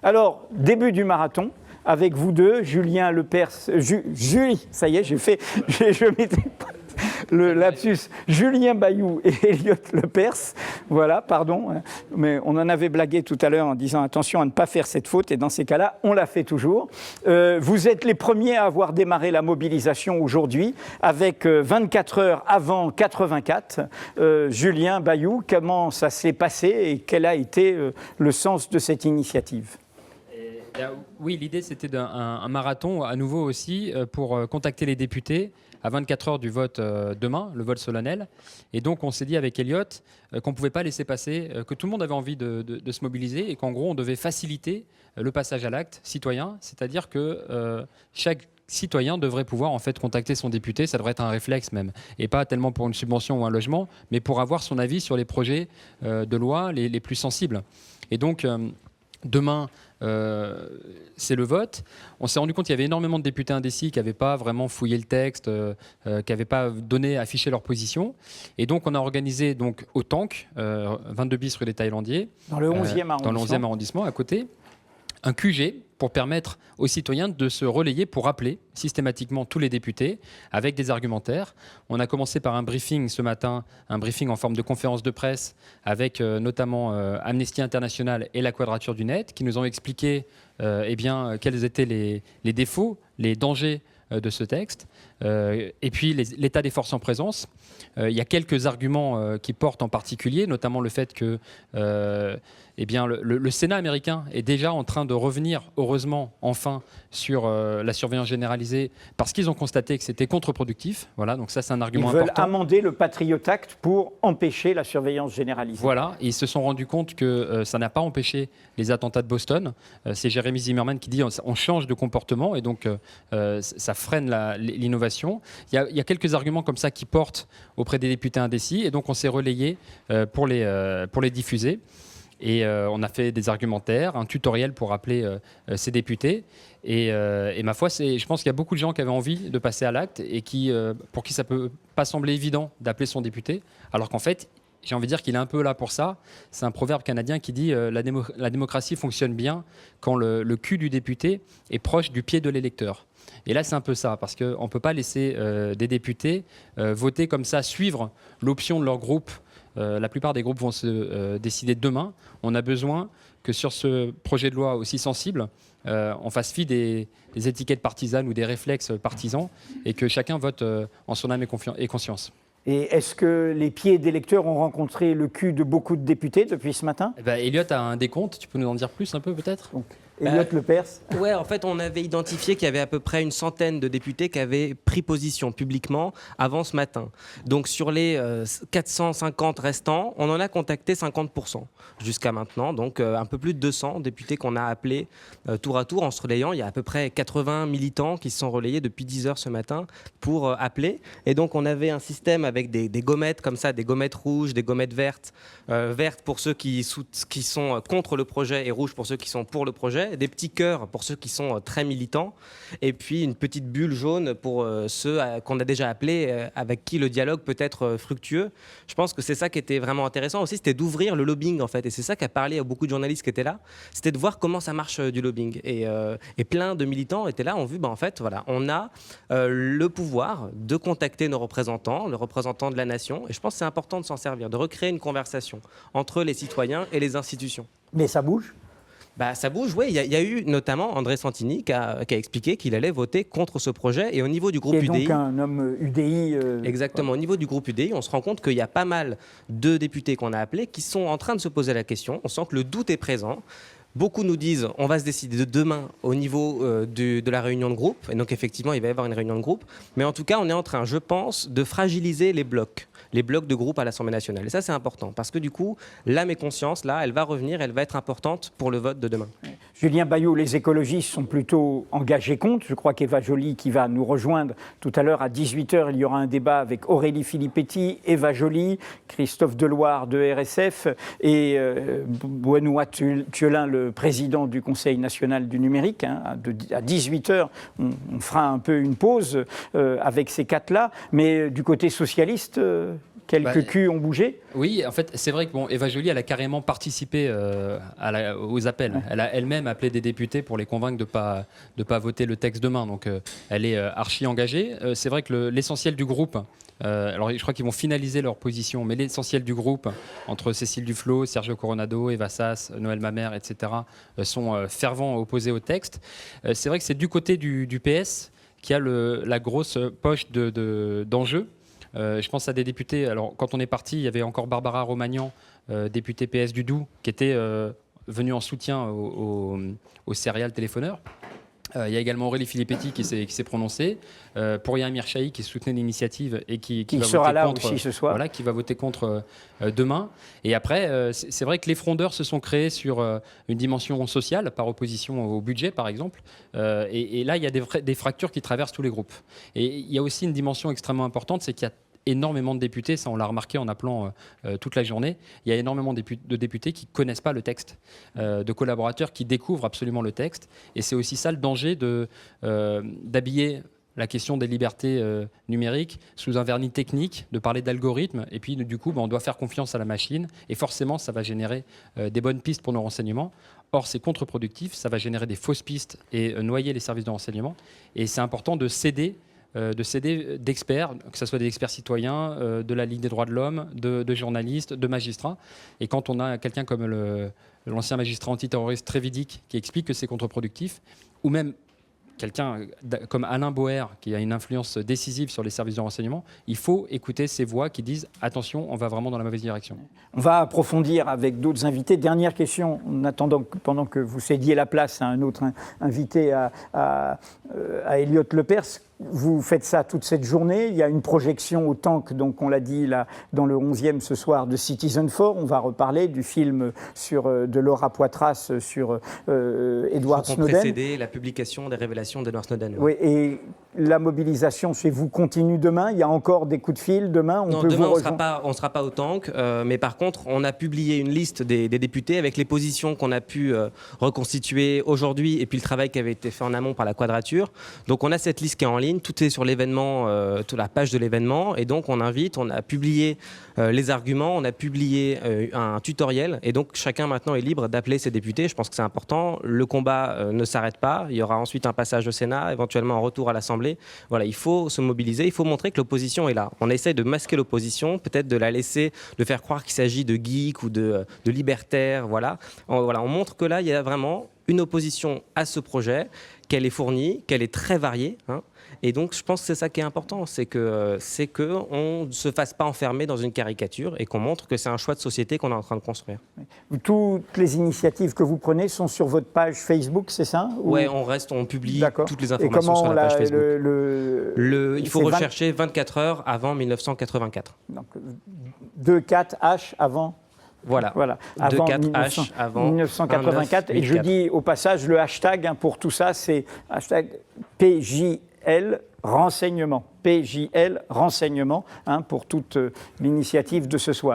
Alors, début du marathon, avec vous deux, Julien Lepers, Julie, ça y est, je m'étais pas... Le lapsus, Julien Bayou et Elliot Lepers, voilà, pardon, mais on en avait blagué tout à l'heure en disant attention à ne pas faire cette faute, et dans ces cas-là, on la fait toujours. Vous êtes les premiers à avoir démarré la mobilisation aujourd'hui, avec 24 heures avant 84. Julien Bayou, comment ça s'est passé et quel a été le sens de cette initiative ? Oui, l'idée c'était un marathon à nouveau aussi pour contacter les députés à 24 heures du vote demain, le vote solennel. Et donc on s'est dit avec Elliot qu'on ne pouvait pas laisser passer, que tout le monde avait envie de se mobiliser et qu'en gros on devait faciliter le passage à l'acte citoyen, c'est-à-dire que chaque citoyen devrait pouvoir en fait contacter son député, ça devrait être un réflexe même, et pas tellement pour une subvention ou un logement, mais pour avoir son avis sur les projets de loi les plus sensibles. Et donc demain, c'est le vote. On s'est rendu compte qu'il y avait énormément de députés indécis qui n'avaient pas vraiment fouillé le texte, qui n'avaient pas affiché leur position. Et donc, on a organisé donc, au Tank, 22 bis rue des Thaïlandiers, dans le 11e arrondissement. Dans le 11e arrondissement, à côté, un QG pour permettre aux citoyens de se relayer pour appeler systématiquement tous les députés avec des argumentaires. On a commencé par un briefing ce matin, un briefing en forme de conférence de presse avec notamment Amnesty International et la Quadrature du Net qui nous ont expliqué quels étaient les défauts, les dangers de ce texte, et puis l'état des forces en présence. Il y a quelques arguments qui portent en particulier, notamment le fait que le Sénat américain est déjà en train de revenir, heureusement, enfin, sur la surveillance généralisée, parce qu'ils ont constaté que c'était contre-productif. Voilà, donc ça, c'est un argument important. Ils veulent amender le Patriot Act pour empêcher la surveillance généralisée. Voilà, et ils se sont rendus compte que ça n'a pas empêché les attentats de Boston. C'est Jeremy Zimmerman qui dit on change de comportement, et donc ça freine l'innovation. Il y a quelques arguments comme ça qui portent auprès des députés indécis, et donc on s'est relayé pour les diffuser. Et on a fait des argumentaires, un tutoriel pour appeler ces députés. Et ma foi, je pense qu'il y a beaucoup de gens qui avaient envie de passer à l'acte et pour qui ça ne peut pas sembler évident d'appeler son député, alors qu'en fait, j'ai envie de dire qu'il est un peu là pour ça. C'est un proverbe canadien qui dit la démocratie fonctionne bien quand le cul du député est proche du pied de l'électeur. Et là, c'est un peu ça, parce qu'on ne peut pas laisser des députés voter comme ça, suivre l'option de leur groupe. La plupart des groupes vont se décider demain. On a besoin que sur ce projet de loi aussi sensible, on fasse fi des étiquettes partisanes ou des réflexes partisans et que chacun vote en son âme et conscience. Et est-ce que les pieds d'électeurs ont rencontré le cul de beaucoup de députés depuis ce matin ? Elliot a un décompte, tu peux nous en dire plus un peu peut-être ? Elliot Lepers. Ouais, en fait, on avait identifié qu'il y avait à peu près une centaine de députés qui avaient pris position publiquement avant ce matin. Donc, sur les 450 restants, on en a contacté 50% jusqu'à maintenant. Donc, un peu plus de 200 députés qu'on a appelés tour à tour en se relayant. Il y a à peu près 80 militants qui se sont relayés depuis 10 heures ce matin pour appeler. Et donc, on avait un système avec des gommettes comme ça, des gommettes rouges, des gommettes vertes. Vertes pour ceux qui sont contre le projet et rouges pour ceux qui sont pour le projet. Des petits cœurs pour ceux qui sont très militants, et puis une petite bulle jaune pour ceux qu'on a déjà appelés, avec qui le dialogue peut être fructueux. Je pense que c'est ça qui était vraiment intéressant aussi, c'était d'ouvrir le lobbying en fait, et c'est ça qu'a parlé à beaucoup de journalistes qui étaient là, c'était de voir comment ça marche du lobbying. Et plein de militants étaient là, ont vu, en fait, voilà, on a le pouvoir de contacter nos représentants, le représentant de la nation, et je pense que c'est important de s'en servir, de recréer une conversation entre les citoyens et les institutions. Mais ça bouge ? Ça bouge, oui. Il y a eu notamment André Santini qui a expliqué qu'il allait voter contre ce projet. Et au niveau du groupe UDI... donc un homme UDI... Exactement. Au niveau du groupe UDI, on se rend compte qu'il y a pas mal de députés qu'on a appelés qui sont en train de se poser la question. On sent que le doute est présent. Beaucoup nous disent on va se décider de demain au niveau de la réunion de groupe. Et donc effectivement, il va y avoir une réunion de groupe. Mais en tout cas, on est en train, je pense, de fragiliser les blocs de groupe à l'Assemblée nationale. Et ça, c'est important parce que du coup, l'âme et conscience, là, elle va revenir, elle va être importante pour le vote de demain. Julien Bayou, les écologistes sont plutôt engagés contre. Je crois qu'Eva Joly, qui va nous rejoindre tout à l'heure à 18h, il y aura un débat avec Aurélie Filippetti, Eva Joly, Christophe Deloire de RSF et Benoît Thiolin, le président du Conseil national du numérique. À 18h, on fera un peu une pause avec ces quatre-là. Mais du côté socialiste, Quelques culs ont bougé. Oui, en fait, c'est vrai que Eva Joly, elle a carrément participé aux appels. Ouais. Elle a elle-même appelé des députés pour les convaincre de pas voter le texte demain. Donc, elle est archi engagée. C'est vrai que l'essentiel du groupe, alors je crois qu'ils vont finaliser leur position, mais l'essentiel du groupe, entre Cécile Duflot, Sergio Coronado, Eva Sass, Noël Mamère, etc., sont fervents opposés au texte. C'est vrai que c'est du côté du PS qui a la grosse poche d'enjeux. Je pense à des députés. Alors, quand on est parti, il y avait encore Barbara Romagnan, députée PS du Doubs, qui était venue en soutien aux serial téléphoneurs. Il y a également Aurélie Filippetti qui s'est prononcée. Pouria Mirchahi qui soutenait l'initiative et qui va sera voter là contre, aussi ce soir. Voilà, qui va voter contre demain. Et après, c'est vrai que les frondeurs se sont créés sur une dimension sociale, par opposition au budget, par exemple. Et là, il y a des fractures qui traversent tous les groupes. Et il y a aussi une dimension extrêmement importante, c'est qu'il y a énormément de députés, ça on l'a remarqué en appelant toute la journée, il y a énormément de députés qui ne connaissent pas le texte, de collaborateurs qui découvrent absolument le texte. Et c'est aussi ça le danger d'habiller la question des libertés numériques sous un vernis technique, de parler d'algorithmes, et puis du coup on doit faire confiance à la machine, et forcément ça va générer des bonnes pistes pour nos renseignements. Or c'est contre-productif, ça va générer des fausses pistes et noyer les services de renseignement, et c'est important de céder d'experts, que ce soit des experts citoyens, de la Ligue des droits de l'homme, de journalistes, de magistrats. Et quand on a quelqu'un comme l'ancien magistrat antiterroriste Trévidic qui explique que c'est contre-productif, ou même quelqu'un comme Alain Boer, qui a une influence décisive sur les services de renseignement, il faut écouter ces voix qui disent « attention, on va vraiment dans la mauvaise direction ». On va approfondir avec d'autres invités. Dernière question, en attendant, pendant que vous cédiez la place à un autre invité, à Elliot Lepers. Vous faites ça toute cette journée. Il y a une projection au Tank, donc on l'a dit là, dans le 11e ce soir, de Citizenfour. On va reparler du film de Laura Poitras sur Edward Snowden. Précédé la publication des révélations d'Edward Snowden. Oui, et la mobilisation chez vous continue demain. Il y a encore des coups de fil demain. Non, demain on ne sera pas au Tank, mais par contre on a publié une liste des députés avec les positions qu'on a pu reconstituer aujourd'hui et puis le travail qui avait été fait en amont par la Quadrature. Donc on a cette liste qui est en ligne. Tout est sur l'événement, toute la page de l'événement, et donc on a publié les arguments, on a publié un tutoriel, et donc chacun maintenant est libre d'appeler ses députés. Je pense que c'est important. Le combat ne s'arrête pas. Il y aura ensuite un passage au Sénat, éventuellement un retour à l'Assemblée. Voilà, il faut se mobiliser, il faut montrer que l'opposition est là. On essaye de masquer l'opposition, peut-être de la laisser, de faire croire qu'il s'agit de geeks ou de libertaires. Voilà, on montre que là, il y a vraiment une opposition à ce projet, qu'elle est fournie, qu'elle est très variée, hein. Et donc, je pense que c'est ça qui est important, c'est qu'on ne se fasse pas enfermer dans une caricature et qu'on montre que c'est un choix de société qu'on est en train de construire. Toutes les initiatives que vous prenez sont sur votre page Facebook, c'est ça? Oui, on publie toutes les informations sur la page Facebook. Il faut rechercher 24 heures avant 1984. Donc, 2-4H avant. Voilà. Avant 2-4H avant 1984. 19, et je dis au passage, le hashtag pour tout ça, c'est hashtag PJL Renseignement. PJL Renseignement, pour toute l'initiative de ce soir.